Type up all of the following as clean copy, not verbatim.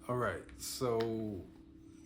All right, so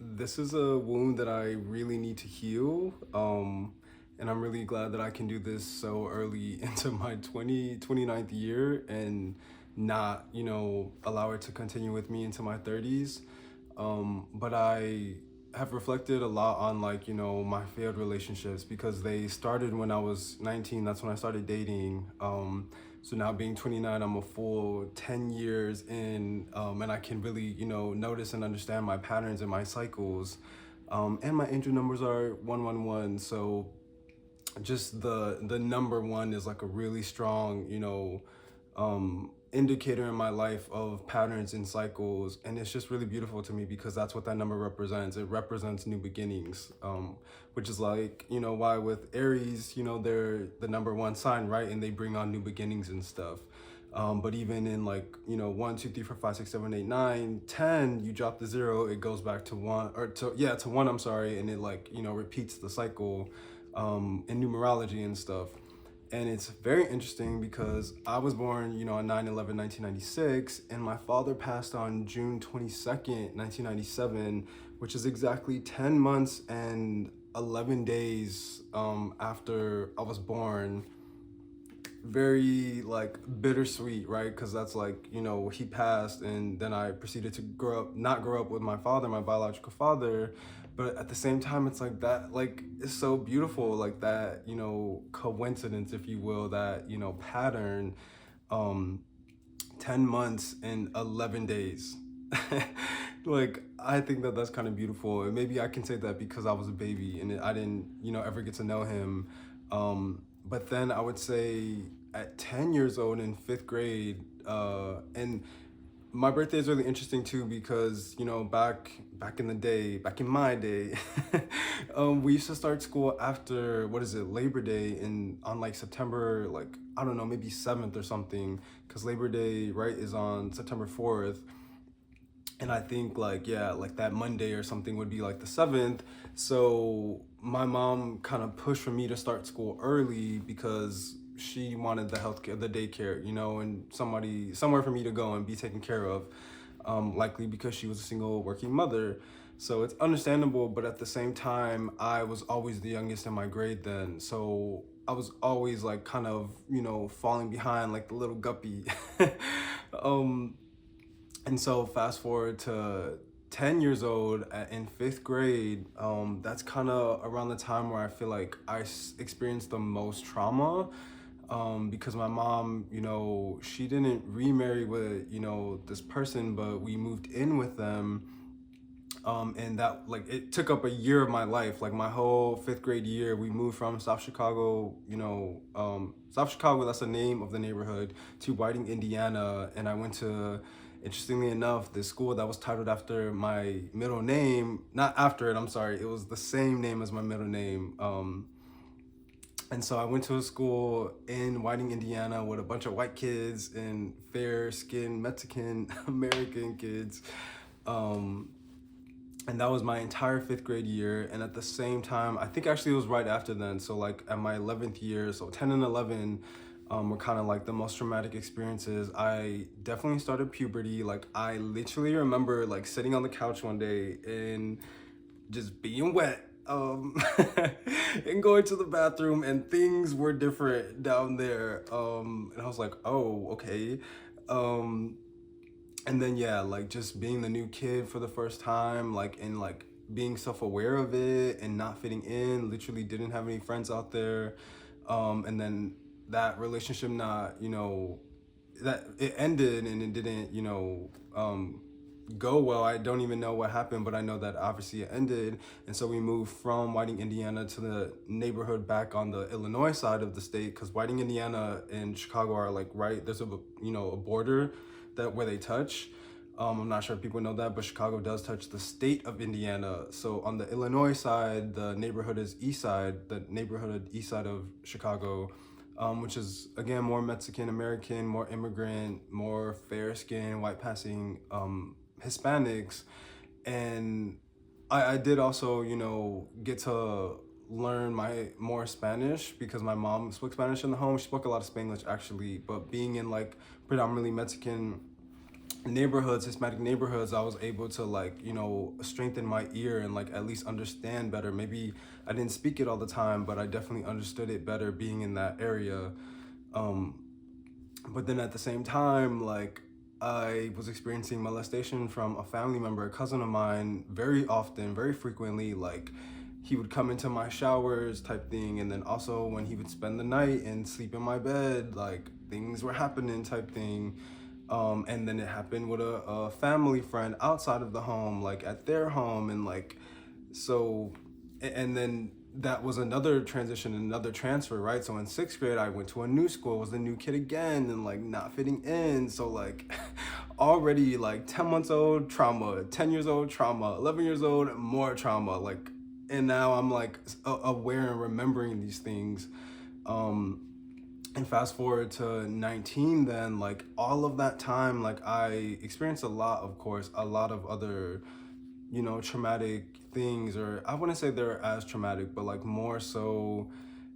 this is a wound that I really need to heal. And I'm really glad that I can do this so early into my 29th year and not, allow it to continue with me into my 30s. But I have reflected a lot on my failed relationships because they started when I was 19. That's when I started dating. So now being 29, I'm a full 10 years in, and I can really, notice and understand my patterns and my cycles. And my angel numbers are 111. So just the number one is like a really strong, indicator in my life of patterns and cycles, and it's just really beautiful to me because that's what that number represents. It represents new beginnings, which is like, why with Aries, they're the number one sign, right? And they bring on new beginnings and stuff. But even in like, 1, 2, 3, 4, 5, 6, 7, 8, 9, 10, you drop the zero, it goes back to one, or to one, I'm sorry, and it like, repeats the cycle in numerology and stuff. And it's very interesting because I was born, on 9/11, 1996, and my father passed on June 22nd, 1997, which is exactly 10 months and 11 days after I was born. Very like bittersweet, right? Because that's like, he passed, and then I proceeded to not grow up with my father, my biological father. But at the same time, it's like that, like, it's so beautiful, like that, coincidence, if you will, that, pattern. um 10 months and 11 days. Like, I think that that's kind of beautiful, and maybe I can say that because I was a baby and I didn't, ever get to know him. But then I would say at 10 years old in fifth grade, and my birthday is really interesting too because back in the day, back in my day, we used to start school after, what is it, Labor Day, in on like September, like, I don't know, maybe 7th or something, because Labor Day, right, is on September 4th. And I think, like, yeah, like that Monday or something would be like the 7th. So my mom kind of pushed for me to start school early because she wanted the healthcare, the daycare, and somewhere for me to go and be taken care of. Likely because she was a single working mother. So it's understandable, but at the same time, I was always the youngest in my grade then. So I was always like kind of, falling behind like the little guppy. um, and so fast forward to 10 years old in fifth grade, that's kind of around the time where I feel like I experienced the most trauma, because my mom, she didn't remarry with, this person, but we moved in with them. And that, like, it took up a year of my life, like my whole fifth grade year. We moved from South Chicago, South Chicago, that's the name of the neighborhood, to Whiting, Indiana. And I went to, interestingly enough, this school that was titled after my middle name. Not after it, I'm sorry, it was the same name as my middle name. And so I went to a school in Whiting, Indiana, with a bunch of white kids and fair-skinned Mexican American kids. And that was my entire fifth grade year. And at the same time, I think actually it was right after then. So like at my 11th year, so 10 and 11 were kind of like the most traumatic experiences. I definitely started puberty. Like, I literally remember like sitting on the couch one day and just being wet, and going to the bathroom, and things were different down there. And I was like, oh, okay. Um, and then, yeah, like just being the new kid for the first time, like, and like being self-aware of it and not fitting in, literally didn't have any friends out there. And then that relationship, not, that it ended, and it didn't, go well. I don't even know what happened, but I know that obviously it ended. And so we moved from Whiting, Indiana to the neighborhood back on the Illinois side of the state, because Whiting, Indiana and Chicago are like, right, there's a border that where they touch. I'm not sure if people know that, but Chicago does touch the state of Indiana. So on the Illinois side, the neighborhood is east side, the neighborhood east side of Chicago, which is again more Mexican American, more immigrant, more fair skin, white passing, Hispanics. And I did also, get to learn my more Spanish because my mom spoke Spanish in the home. She spoke a lot of Spanglish actually, but being in like predominantly Mexican neighborhoods, Hispanic neighborhoods, I was able to like, strengthen my ear and like at least understand better. Maybe I didn't speak it all the time, but I definitely understood it better being in that area. Um, but then at the same time, like I was experiencing molestation from a family member, a cousin of mine, very often, very frequently. Like he would come into my showers type thing, and then also when he would spend the night and sleep in my bed, like things were happening type thing. And then it happened with a family friend outside of the home, like at their home, and like so, and then that was another transition, another transfer, right? So in sixth grade, I went to a new school, was the new kid again, and like not fitting in. So like already like 10 months old, trauma, 10 years old, trauma, 11 years old, more trauma. Like, and now I'm like aware and remembering these things. Um, and fast forward to 19, then like all of that time, like I experienced a lot, of course, a lot of other traumatic things, or I wouldn't say they're as traumatic, but like more so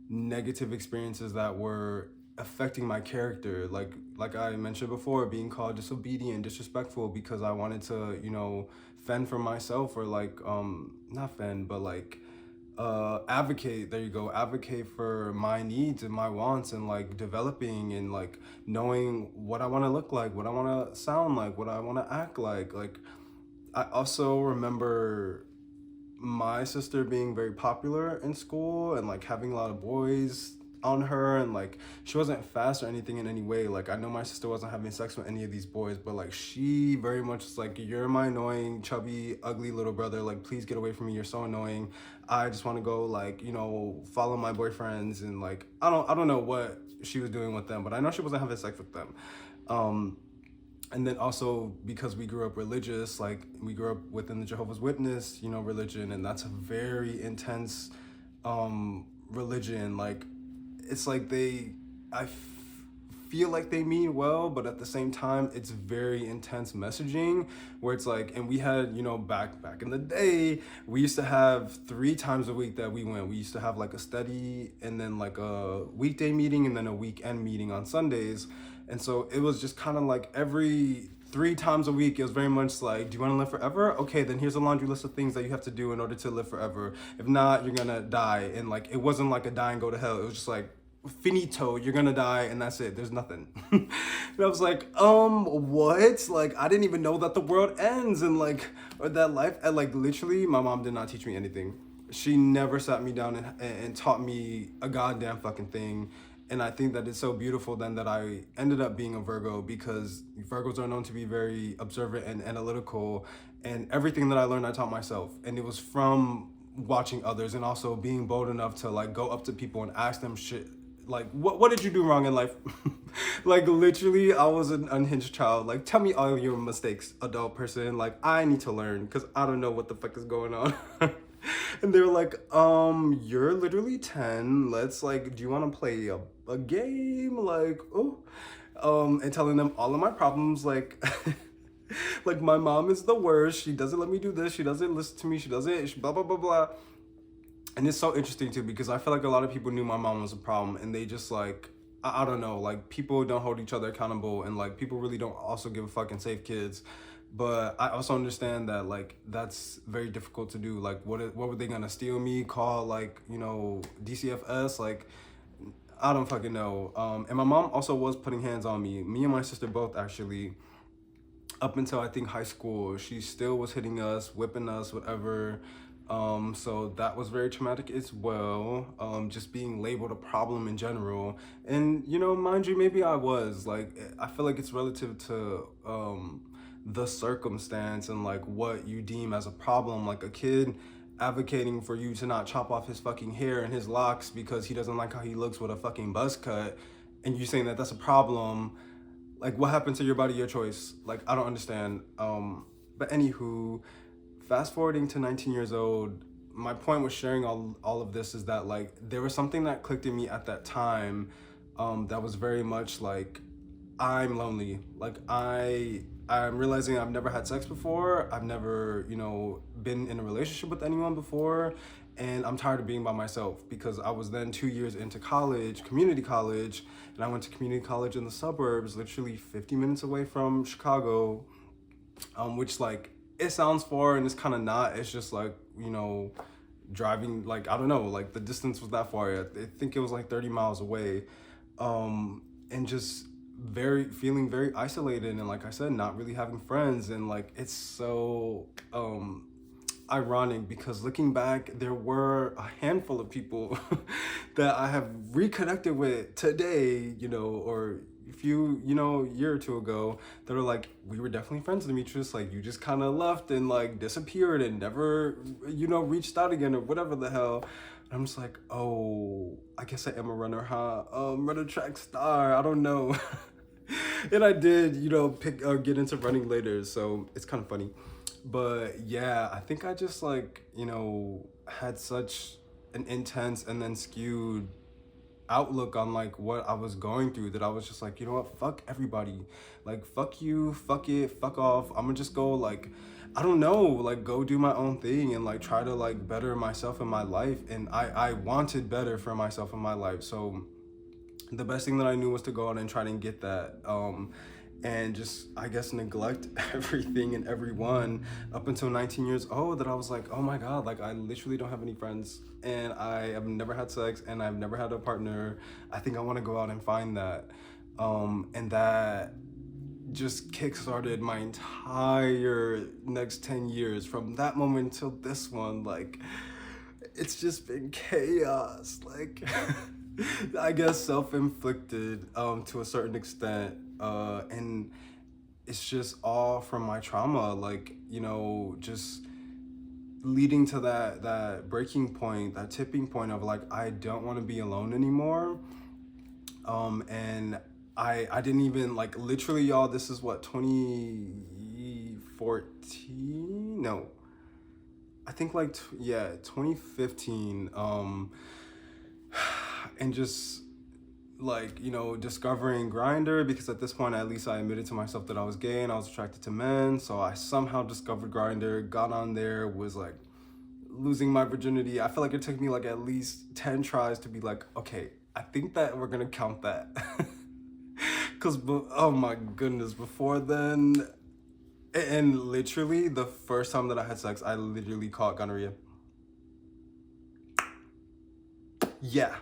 negative experiences that were affecting my character. Like I mentioned before, being called disobedient, disrespectful because I wanted to, fend for myself, or like not fend, but like advocate, there you go, advocate for my needs and my wants, and like developing and like knowing what I want to look like, what I want to sound like, what I want to act like I also remember my sister being very popular in school and like having a lot of boys on her, and like she wasn't fast or anything in any way. Like I know my sister wasn't having sex with any of these boys, but like she very much is like, you're my annoying, chubby, ugly little brother. Like please get away from me. You're so annoying. I just want to go like, follow my boyfriends, and like I don't know what she was doing with them, but I know she wasn't having sex with them. Um and then also because we grew up religious, like we grew up within the Jehovah's Witness, religion, and that's a very intense religion. Like it's like feel like they mean well, but at the same time it's very intense messaging, where it's like, and we had, back in the day, we used to have 3 times a week that we went. We used to have like a study, and then like a weekday meeting, and then a weekend meeting on Sundays. And so it was just kind of like every 3 times a week, it was very much like, do you want to live forever? Okay, then here's a laundry list of things that you have to do in order to live forever. If not, you're gonna die. And like, it wasn't like a die and go to hell. It was just like, finito, you're gonna die, and that's it. There's nothing. And I was like, what? Like, I didn't even know that the world ends, and like, or that life, and like, literally, my mom did not teach me anything. She never sat me down and taught me a goddamn fucking thing. And I think that it's so beautiful then that I ended up being a Virgo, because Virgos are known to be very observant and analytical. And everything that I learned, I taught myself. And it was from watching others, and also being bold enough to like go up to people and ask them shit. Like, what did you do wrong in life? Like, literally, I was an unhinged child. Like, tell me all your mistakes, adult person. Like, I need to learn because I don't know what the fuck is going on. And they were like, you're literally 10. Let's like, do you want to play a game? Like, oh, and telling them all of my problems. Like, like my mom is the worst. She doesn't let me do this. She doesn't listen to me. She doesn't, blah, blah, blah, blah. And it's so interesting too, because I feel like a lot of people knew my mom was a problem, and they just like, I don't know, like people don't hold each other accountable, and like people really don't also give a fuck and save kids. But I also understand that like that's very difficult to do. Like what were they gonna steal me? Call like, DCFS? Like I don't fucking know. And my mom also was putting hands on me. Me and my sister both, actually. Up until I think high school, she still was hitting us, whipping us, whatever. So that was very traumatic as well. Just being labeled a problem in general. And mind you, maybe I was like, I feel like it's relative to the circumstance and like what you deem as a problem. Like a kid advocating for you to not chop off his fucking hair and his locks because he doesn't like how he looks with a fucking buzz cut, and you saying that that's a problem. Like, what happened to your body, your choice? Like, I don't understand. But anywho, fast forwarding to 19 years old, my point with sharing all of this is that like there was something that clicked in me at that time, that was very much like, I'm lonely. Like I'm realizing I've never had sex before. I've never, been in a relationship with anyone before. And I'm tired of being by myself, because I was then 2 years into college, community college, and I went to community college in the suburbs, literally 50 minutes away from Chicago. which like it sounds far and it's kind of not. It's just like, driving, like, I don't know, like the distance was that far. I think it was like 30 miles away. And just feeling very isolated, and like I said, not really having friends. And like it's so ironic, because looking back, there were a handful of people that I have reconnected with today, or a few, year or two ago, that are like, we were definitely friends, Demetrius. Like, you just kind of left and like disappeared and never, reached out again or whatever the hell. And I'm just like, oh, I guess I am a runner, huh? Runner, track star. I don't know. And I did, pick get into running later, so it's kind of funny. But yeah, I think I just like, had such an intense and then skewed outlook on like what I was going through, that I was just like, you know what, fuck everybody. Like, fuck you, fuck it, fuck off. I'm gonna just go, like, I don't know, like, go do my own thing and like try to like better myself in my life. And I wanted better for myself in my life. So the best thing that I knew was to go out and try and get that. And just, I guess, neglect everything and everyone up until 19 years old, that I was like, oh my God, like I literally don't have any friends, and I have never had sex, and I've never had a partner. I think I want to go out and find that. And that just kickstarted my entire next 10 years from that moment till this one. Like, it's just been chaos. Like, I guess self-inflicted to a certain extent. And it's just all from my trauma, like, just leading to that breaking point, that tipping point of like, I don't want to be alone anymore. And I didn't even, like, literally, y'all, this is what, 2014? No, I think like 2015. And just like, discovering Grindr, because at this point, at least, I admitted to myself that I was gay and I was attracted to men. So I somehow discovered Grindr, got on there, was like losing my virginity. I feel like it took me like at least 10 tries to be like, okay, I think that we're gonna count that. Because, oh my goodness, before then, and literally the first time that I had sex, I literally caught gonorrhea. Yeah.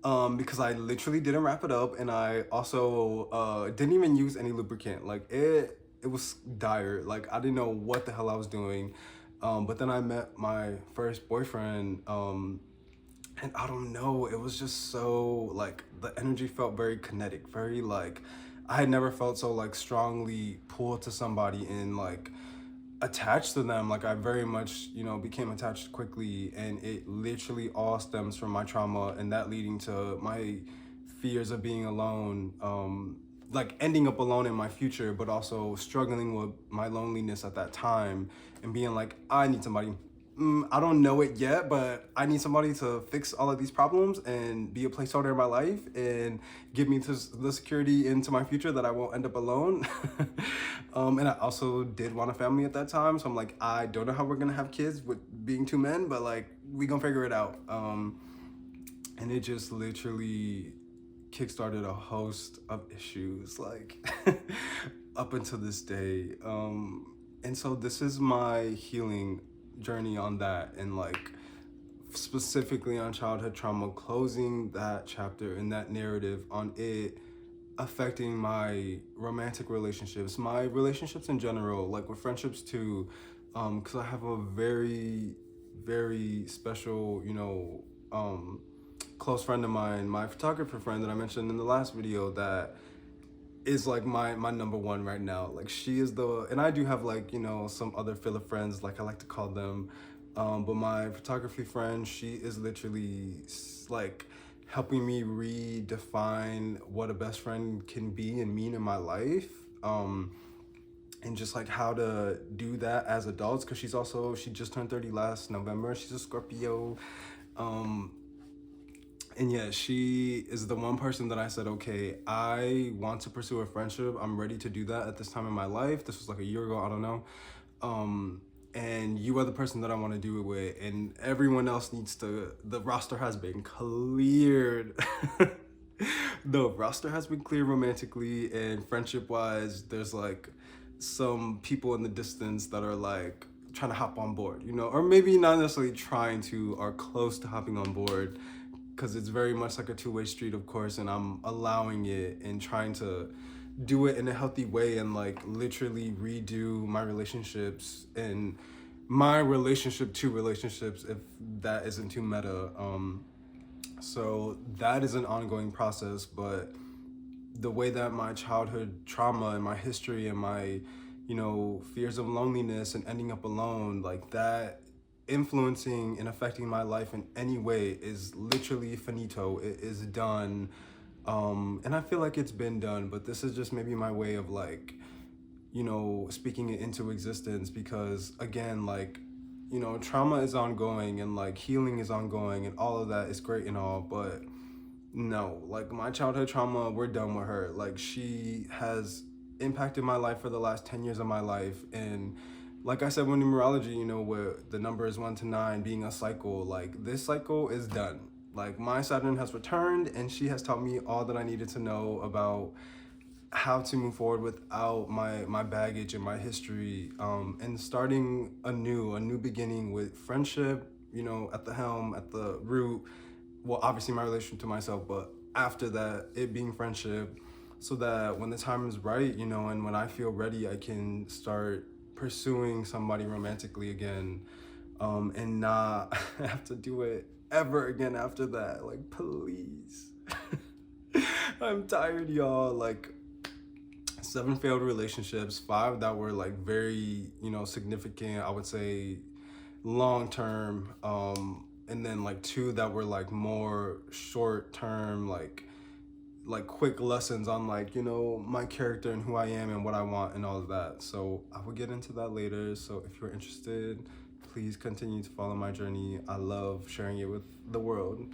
Because I literally didn't wrap it up, and I also didn't even use any lubricant. Like, it was dire. Like, I didn't know what the hell I was doing. But then I met my first boyfriend, and I don't know, it was just so, like, the energy felt very kinetic, very, like, I had never felt so, like, strongly pulled to somebody and, like, attached to them. Like, I very much, became attached quickly, and it literally all stems from my trauma, and that leading to my fears of being alone, like ending up alone in my future, but also struggling with my loneliness at that time, and being like, I need somebody. I don't know it yet, but I need somebody to fix all of these problems and be a placeholder in my life and give me the security into my future that I won't end up alone. And I also did want a family at that time. So I'm like, I don't know how we're gonna have kids with being two men, but like, we gonna figure it out. And it just literally kickstarted a host of issues, like, up until this day. And so this is my healing journey on that, and like specifically on childhood trauma, closing that chapter and that narrative on it affecting my romantic relationships, my relationships in general, like with friendships too, because I have a very, very special, close friend of mine, my photographer friend that I mentioned in the last video, that is like my number one right now. Like, she is and I do have, like, some other filler friends, like I like to call them, but my photography friend, she is literally like helping me redefine what a best friend can be and mean in my life, and just like how to do that as adults, because she just turned 30 last November. She's a Scorpio. And yeah, she is the one person that I said, okay, I want to pursue a friendship. I'm ready to do that at this time in my life. This was like a year ago, I don't know. And you are the person that I want to do it with. And everyone else the roster has been cleared. The roster has been cleared romantically, and friendship wise, there's like some people in the distance that are like trying to hop on board, you know, or maybe not necessarily trying to, are close to hopping on board, because it's very much like a two-way street, of course, and I'm allowing it and trying to do it in a healthy way and like literally redo my relationships and my relationship to relationships, if that isn't too meta. So that is an ongoing process, but the way that my childhood trauma and my history and my, you know, fears of loneliness and ending up alone, like that influencing and affecting my life in any way is literally finito. It is done. And I feel like it's been done, but this is just maybe my way of like, you know, speaking it into existence, because again, like, you know, trauma is ongoing and like healing is ongoing and all of that is great and all, but no, like my childhood trauma, we're done with her. Like she has impacted my life for the last 10 years of my life. And like I said, with numerology, you know, where the number is 1 to 9 being a cycle, like this cycle is done. Like my Saturn has returned and she has taught me all that I needed to know about how to move forward without my baggage and my history, and starting a new beginning with friendship, you know, at the helm, at the root. Well, obviously my relation to myself, but after that, it being friendship, so that when the time is right, you know, and when I feel ready, I can start pursuing somebody romantically again, and not have to do it ever again after that. Like, please. I'm tired, y'all. Like, 7 failed relationships, 5 that were like very, you know, significant, I would say long term, and then like 2 that were like more short term, like quick lessons on like, you know, my character and who I am and what I want and all of that. So I will get into that later. So if you're interested, please continue to follow my journey. I love sharing it with the world.